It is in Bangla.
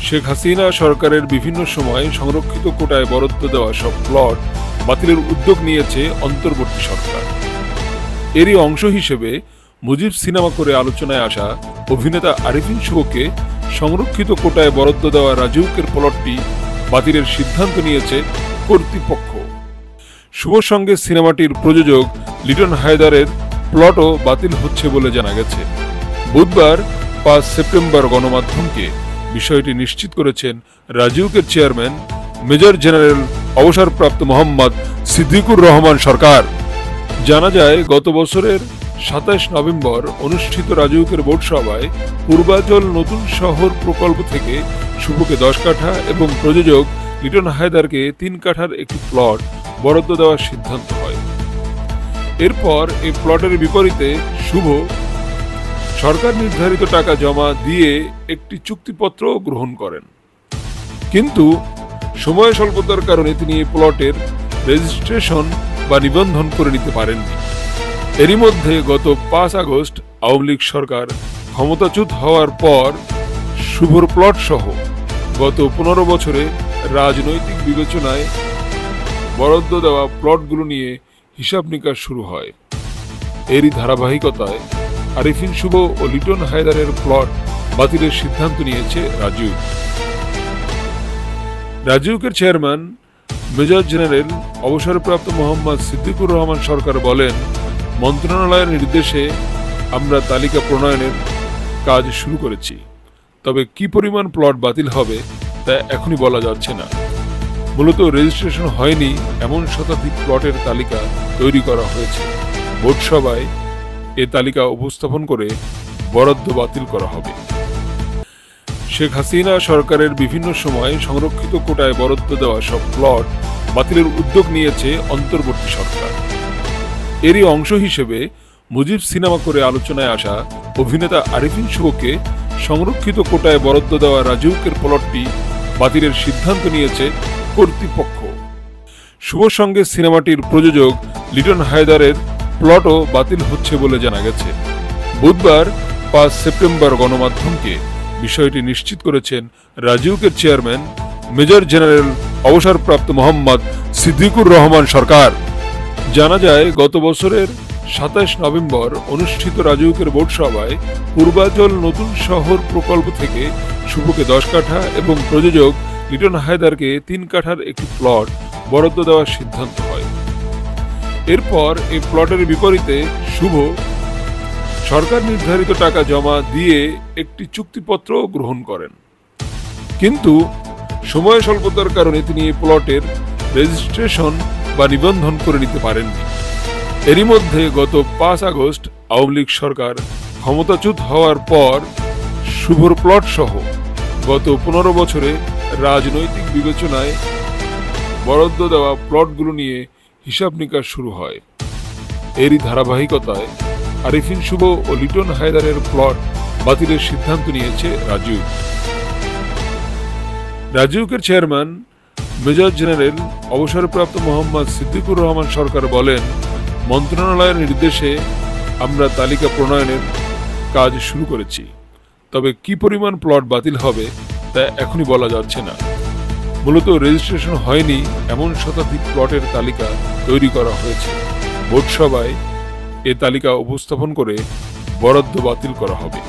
শেখ হাসিনা সরকারের বিভিন্ন সময় সংরক্ষিত কোটায় বরাদ্দ দেওয়া সব প্লট বাতিলের উদ্যোগ নিয়েছে অন্তর্বর্তী সরকার। এরই অংশ হিসেবে মুজিব সিনেমা করে আলোচনায় আসা অভিনেতা আরিফিন শুভকে সংরক্ষিত কোটায় বরাদ্দ দেওয়া রাজউকের প্লটটি বাতিলের সিদ্ধান্ত নিয়েছে কর্তৃপক্ষ। শুভর সঙ্গে সিনেমাটির প্রযোজক লিটন হায়দারের প্লটও বাতিল হচ্ছে বলে জানা গেছে। বুধবার ৫ সেপ্টেম্বর গণমাধ্যমকে বিষয়টি নিশ্চিত করেছেন রাজউকের চেয়ারম্যান মেজর জেনারেল অবসরপ্রাপ্ত মোহাম্মদ সিদ্দিকুর রহমান সরকার। জানা যায়, গত বছরের ২৭ নভেম্বর অনুষ্ঠিত রাজউকের বোর্ড সভায় পূর্বাচল নতুন শহর প্রকল্প থেকে শুভকে ১০ কাঠা এবং প্রযোজক লিটন হায়দারকে ৩ কাঠার একটি প্লট বরাদ্দ দেওয়ার সিদ্ধান্ত হয়। এরপর এই প্লটের বিপরীতে শুভ সরকার নির্ধারিত টাকা জমা দিয়ে একটি চুক্তিপত্র গ্রহণ করেন, কিন্তু সময় স্বল্পতার কারণে তিনি এই প্লটের রেজিস্ট্রেশন বা নিবন্ধন করে নিতে পারেননি। এরই মধ্যে গত ৫ আগস্ট আওয়ামী লীগ সরকার ক্ষমতাচ্যুত হওয়ার পর শুভর প্লট সহ গত ১৫ বছরে রাজনৈতিক বিবেচনায় বরাদ্দ দেওয়া প্লটগুলো নিয়ে হিসাব নিকাশ শুরু হয়। এরই ধারাবাহিকতায় আরিফিন শুভ ও লিটন হায়দারের প্লট বাতিলের সিদ্ধান্ত নিয়েছে রাজউক। রাজউকের চেয়ারম্যান মেজর জেনারেল অবসরপ্রাপ্ত মোহাম্মদ সিদ্দিকুর রহমান সরকার বলেন, মন্ত্রণালয়ের নির্দেশে আমরা তালিকা প্রণয়নের কাজ শুরু করেছি, তবে কি পরিমাণ প্লট বাতিল হবে তা এখনই বলা যাচ্ছে না। মূলত রেজিস্ট্রেশন হয়নি এমন শতাধিক প্লটের তালিকা তৈরি করা হয়েছে। বোর্ড সভায় এ তালিকা উপস্থাপন করে বরাদ্দ বাতিল করা হবে। শেখ হাসিনা সরকারের বিভিন্ন সময় সংরক্ষিত কোটায় বরাদ্দ দেওয়া সব প্লট বাতিলের উদ্যোগ নিয়েছে অন্তর্বর্তী সরকার। এরই অংশ হিসেবে মুজিব সিনেমা করে আলোচনায় আসা অভিনেতা আরিফিন শুভকে সংরক্ষিত কোটায় বরাদ্দ দেওয়া রাজউকের প্লটটি বাতিলের সিদ্ধান্ত নিয়েছে কর্তৃপক্ষ। শুভর সঙ্গে সিনেমাটির প্রযোজক লিটন হায়দারের প্লটও বাতিল হচ্ছে বলে জানা গেছে। বুধবার ৫ সেপ্টেম্বর গণমাধ্যমকে বিষয়টি নিশ্চিত করেছেন রাজউকের চেয়ারম্যান মেজর জেনারেল অবসরপ্রাপ্ত মোহাম্মদ সিদ্দিকুর রহমান সরকার। জানা যায়, গত বছরের ২৭ নভেম্বর অনুষ্ঠিত রাজউকের বোর্ড সভায় পূর্বাচল নতুন শহর প্রকল্প থেকে শুভকে ১০ কাঠা এবং প্রযোজক লিটন হায়দারকে ৩ কাঠার একটি প্লট বরাদ্দ দেওয়ার সিদ্ধান্ত হয়। এরপর এই প্লটের বিপরীতে শুভ সরকার নির্ধারিত টাকা জমা দিয়ে একটি চুক্তিপত্র গ্রহণ করেন, কিন্তু সময় স্বল্পতার কারণে তিনি এই প্লটের রেজিস্ট্রেশন বা নিবন্ধন করে নিতে পারেননি। এরই মধ্যে গত ৫ আগস্ট আওয়ামী লীগ সরকার ক্ষমতাচ্যুত হওয়ার পর শুভর প্লট সহ গত ১৫ বছরে রাজনৈতিক বিবেচনায় বরাদ্দ দেওয়া প্লটগুলো নিয়ে হিসাব নিকাশ শুরু হয়। এরই ধারাবাহিকতায় আরিফিন শুভ ও লিটন হায়দারের প্লট বাতিলের সিদ্ধান্ত নিয়েছে রাজউক। রাজউকের চেয়ারম্যান মেজর জেনারেল অবসরপ্রাপ্ত মোহাম্মদ সিদ্দিকুর রহমান সরকার বলেন, মন্ত্রণালয়ের নির্দেশে আমরা তালিকা প্রণয়নের কাজ শুরু করেছি, তবে কি পরিমাণ প্লট বাতিল হবে তা এখনই বলা যাচ্ছে না। মূলত রেজিস্ট্রেশন হয়নি এমন শতাধিক প্লটের তালিকা তৈরি করা হয়েছে। বোর্ড সভায় এ তালিকা উপস্থাপন করে বরাদ্দ বাতিল করা হবে।